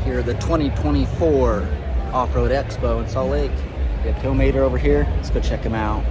here at the 2024 Offroad Expo in Salt Lake. We have Tomater over here. Let's go check him out.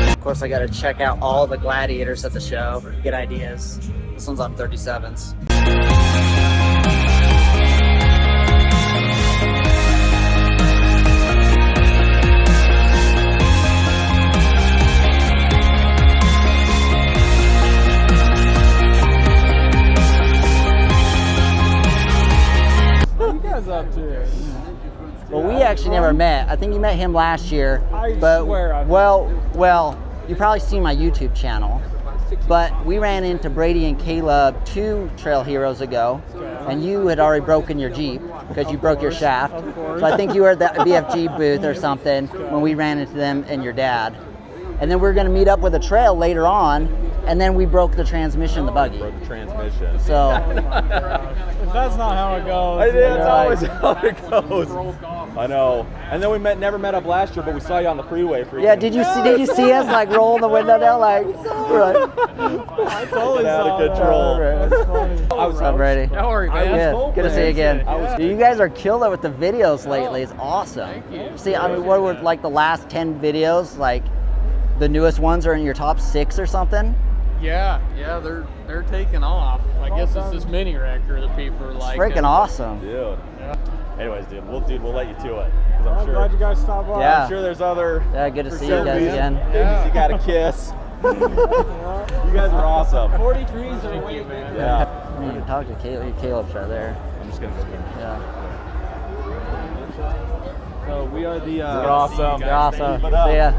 Of course, I gotta check out all the gladiators at the show, get ideas. This one's on 37s. What are you guys up to? Well, we actually never met. I think you met him last year. I swear I've well, you probably seen my YouTube channel. But we ran into Brady and Caleb 2 trail heroes ago, and you had already broken your Jeep because you broke your shaft. So I think you were at the BFG booth or something when we ran into them and your dad. And then we were going to meet up with a trail later on, and then we broke the transmission in the buggy. Broke the transmission. So If that's not how it goes. I did. That's always how it goes. I know. And then we never met up last year, but we saw you on the freeway. yeah, did you see us like rolling the window down like? Right. I totally Get out saw of that. control. That's funny. What's up, Brady? How are you, man? Good to see you again. Yeah. You guys are killing it with the videos lately. It's awesome. See, I mean, what were like the last 10 videos? Like the newest ones are in your top 6 or something? Yeah, they're taking off. I guess it's this mini wrecker that people are like. Freaking awesome. Dude. Yeah. Anyways, dude, we'll let you to it. 'Cause I'm glad you guys stopped by. Yeah. I'm sure there's other. Yeah, good to see you guys again. Yeah. You got a kiss. You guys are awesome. 43s are way bigger. Yeah. You can talk to Caleb. Caleb's right there. I'm just gonna. Yeah. So we are the. You're awesome. You're awesome. Keep it up. See ya.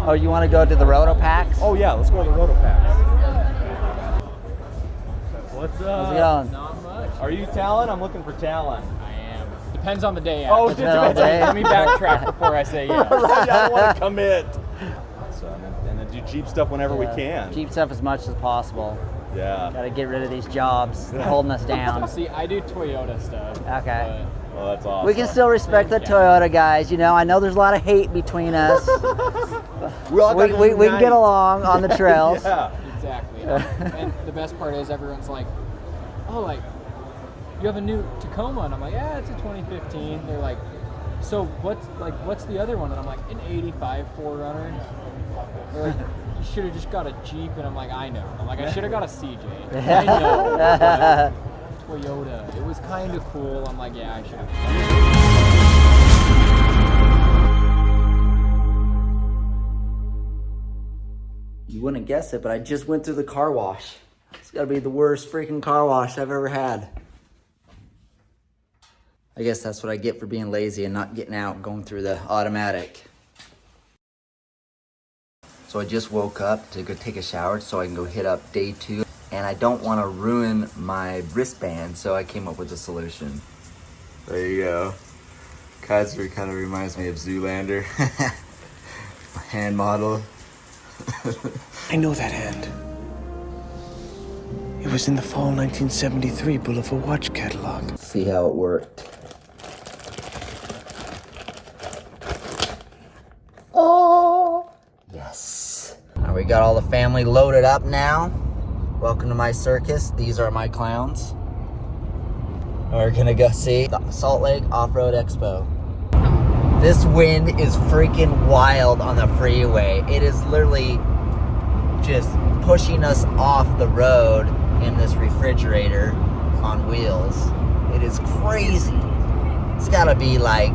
Oh, you want to go to the Roto Packs? Oh yeah, let's go to the Roto Packs. What's up? How's it going? Not much. Are you Talon? I'm looking for Talon. I am. Depends on the day. Oh, After. Depends on the day. Let me backtrack before I say yes. I don't want to commit. So and then do Jeep stuff whenever we can. Jeep stuff as much as possible. Yeah. Got to get rid of these jobs. They're holding us down. See, I do Toyota stuff. Okay. Well, that's awesome. We can still respect the Toyota guys. You know, I know there's a lot of hate between us. We all gotta we can unite. get along on the trails. Yeah. Exactly. And the best part is everyone's like, oh, like, you have a new Tacoma? And I'm like, yeah, it's a 2015. They're like, so what's the other one? And I'm like, an 85 4Runner. They're like, you should have just got a Jeep. And I'm like, I know. I'm like, I should have got a CJ. I know. but Toyota. It was kind of cool. I'm like, yeah, I should have. You wouldn't guess it, but I just went through the car wash. It's got to be the worst freaking car wash I've ever had. I guess that's what I get for being lazy and not getting out and going through the automatic. So I just woke up to go take a shower so I can go hit up day 2 and I don't want to ruin my wristband, so I came up with a solution. There you go. Kaiser kind of reminds me of Zoolander. Hand model. I know that hand. It was in the fall 1973 Boulevard watch catalog. See how it worked. Oh, yes. Now we got all the family loaded up now. Welcome to my circus. These are my clowns. We're gonna go see the Salt Lake Offroad Expo. This wind is freaking wild on the freeway. It is literally just pushing us off the road in this refrigerator on wheels. It is crazy. It's gotta be like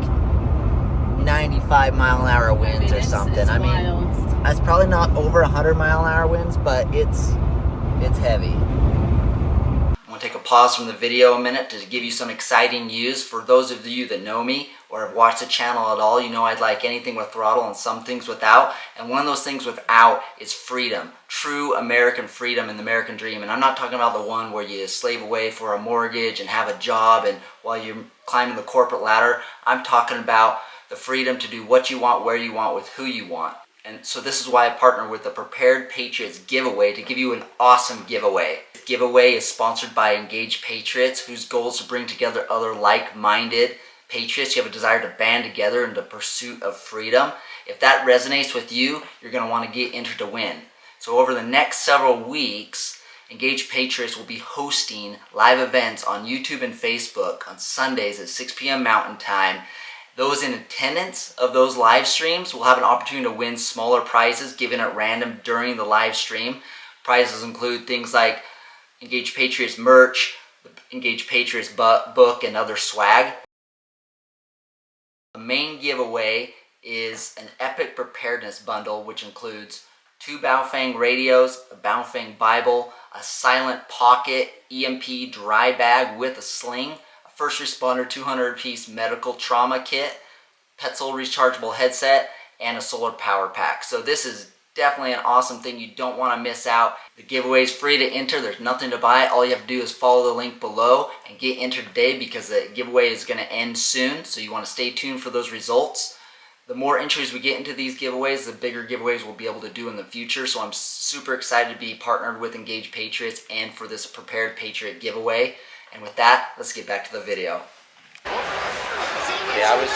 95 mile an hour winds or something. I mean, it's probably not over 100 mile an hour winds, but it's heavy. I want to take a pause from the video a minute to give you some exciting news. For those of you that know me or have watched the channel at all, you know I'd like anything with throttle and some things without. And one of those things without is freedom. True American freedom and the American dream. And I'm not talking about the one where you slave away for a mortgage and have a job and while you're climbing the corporate ladder. I'm talking about the freedom to do what you want, where you want, with who you want. And so this is why I partner with the Prepared Patriots giveaway to give you an awesome giveaway. This giveaway is sponsored by Engaged Patriots, whose goal is to bring together other like-minded patriots. You have a desire to band together in the pursuit of freedom. If that resonates with you, you're going to want to get entered to win. So over the next several weeks, Engaged Patriots will be hosting live events on YouTube and Facebook on Sundays at 6 p.m. Mountain Time. Those in attendance of those live streams will have an opportunity to win smaller prizes given at random during the live stream. Prizes include things like Engaged Patriots merch, the Engaged Patriots book, and other swag. The main giveaway is an epic preparedness bundle, which includes 2 Baofeng radios, a Baofeng Bible, a silent pocket EMP Drybag with a sling, first responder 200-piece medical trauma kit, Petzl rechargeable headset, and a solar power pack. So this is definitely an awesome thing. You don't want to miss out. The giveaway is free to enter. There's nothing to buy. All you have to do is follow the link below and get entered today because the giveaway is going to end soon. So you want to stay tuned for those results. The more entries we get into these giveaways, the bigger giveaways we'll be able to do in the future. So I'm super excited to be partnered with Engaged Patriots and for this Prepared Patriot giveaway. And with that, let's get back to the video. Okay, I was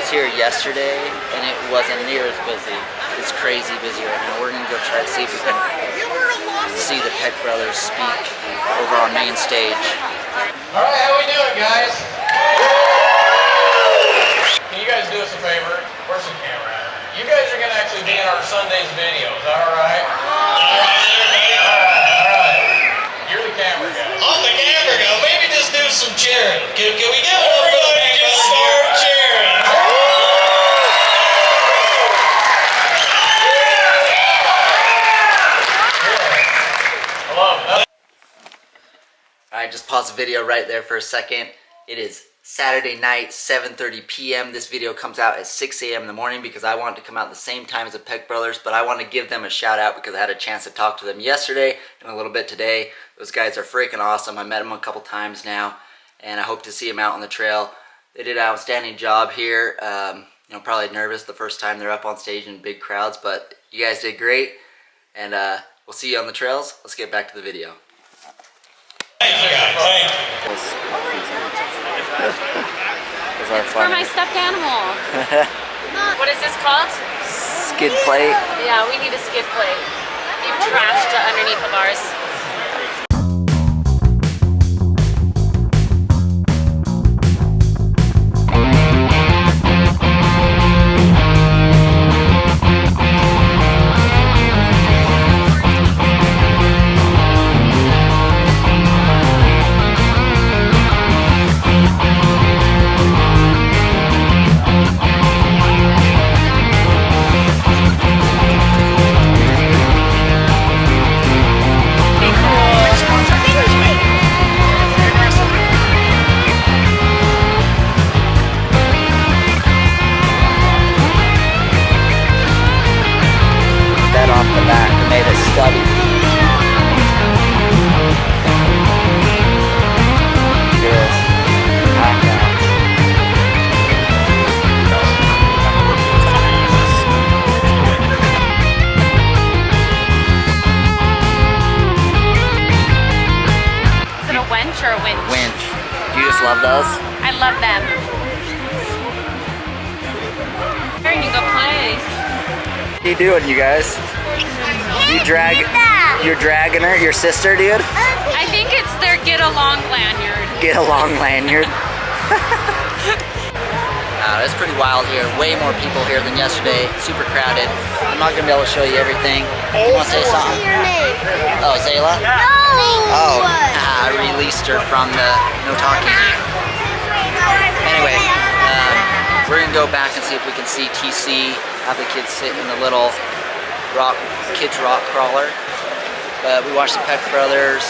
here yesterday, and it wasn't near as busy. It's crazy busy right now. We're gonna go try to see if we can see the Peck brothers speak over our main stage. All right, how we doing, guys? Can you guys do us a favor? Where's the camera at? You guys are gonna actually be in our Sunday's video. Is that all right? All right. You're the camera guy. I'm the camera guy. Maybe just do some cheering. Can we get everybody just start cheering? I love it. Alright, just pause the video right there for a second. It is Saturday night, 7:30 p.m. This video comes out at 6 a.m. in the morning because I wanted to come out at the same time as the Peck brothers, but I want to give them a shout out because I had a chance to talk to them yesterday and a little bit today. Those guys are freaking awesome. I met them a couple times now, and I hope to see them out on the trail. They did an outstanding job here. Probably nervous the first time they're up on stage in big crowds, but you guys did great, and we'll see you on the trails. Let's get back to the video. For my stuffed animal. What is this called? Skid plate. Yeah, we need a skid plate. You trashed underneath of ours. winch or a winch? Winch. Do you just love those? I love them. Here, you go play. What are you doing, you guys? You're dragging her, your sister, dude? I think it's their get along lanyard. Get along lanyard. It's pretty wild here. Way more people here than yesterday. Super crowded. I'm not gonna be able to show you everything. You wanna say something? Your name. Oh, Zayla? No. Oh, I released her from the no talking. Anyway, we're gonna go back and see if we can see TC, have the kids sit in the little kids rock crawler. But we watched the Peck brothers.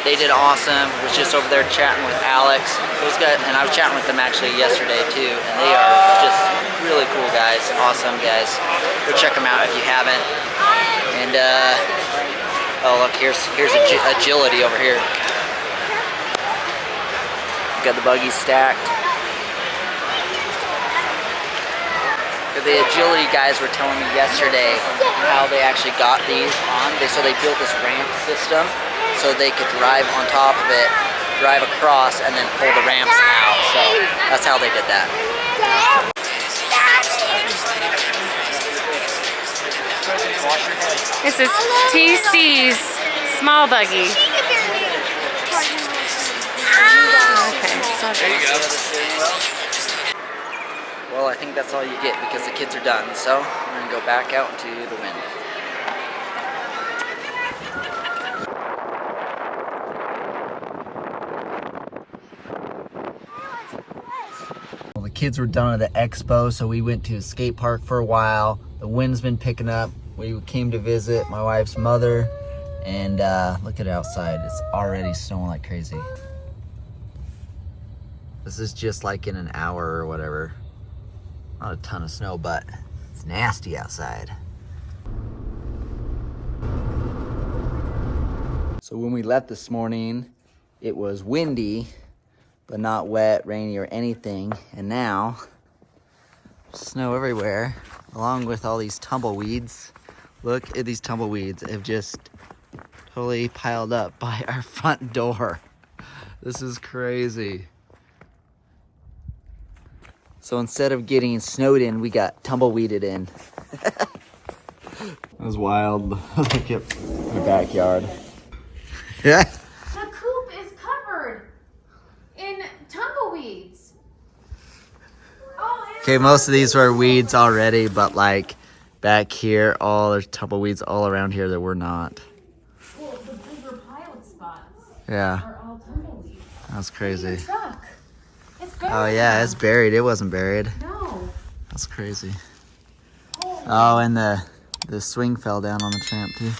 They did awesome. Was just over there chatting with Alex. Those guys, and I was chatting with them actually yesterday too. And they are just really cool guys, awesome guys. Go check them out if you haven't. And oh look, here's agility over here. Got the buggies stacked. The agility guys were telling me yesterday how they actually got these on. So they built this ramp system so they could drive on top of it, drive across, and then pull the ramps out. So that's how they did that. This is TC's small buggy. Okay, it's all good. Well, I think that's all you get because the kids are done. So we're gonna go back out into the wind. Well, the kids were done at the expo, so we went to a skate park for a while. The wind's been picking up. We came to visit my wife's mother, and look at it outside. It's already snowing like crazy. This is just like in an hour or whatever. Not a ton of snow, but it's nasty outside. So when we left this morning, it was windy, but not wet, rainy, or anything. And now, snow everywhere, along with all these tumbleweeds. Look at these tumbleweeds. Have just totally piled up by our front door. This is crazy. So instead of getting snowed in, we got tumbleweeded in. That was wild. Look at my backyard. Yeah. The coop is covered in tumbleweeds. Okay, most of these were weeds already, but like back here, there's tumbleweeds all around here that were not. Well, the bigger piled spots Yeah, are all tumbleweeds. that's crazy. Truck. It's buried. Oh yeah, it's buried. It wasn't buried. No. That's crazy. Oh, and the swing fell down on the tramp too.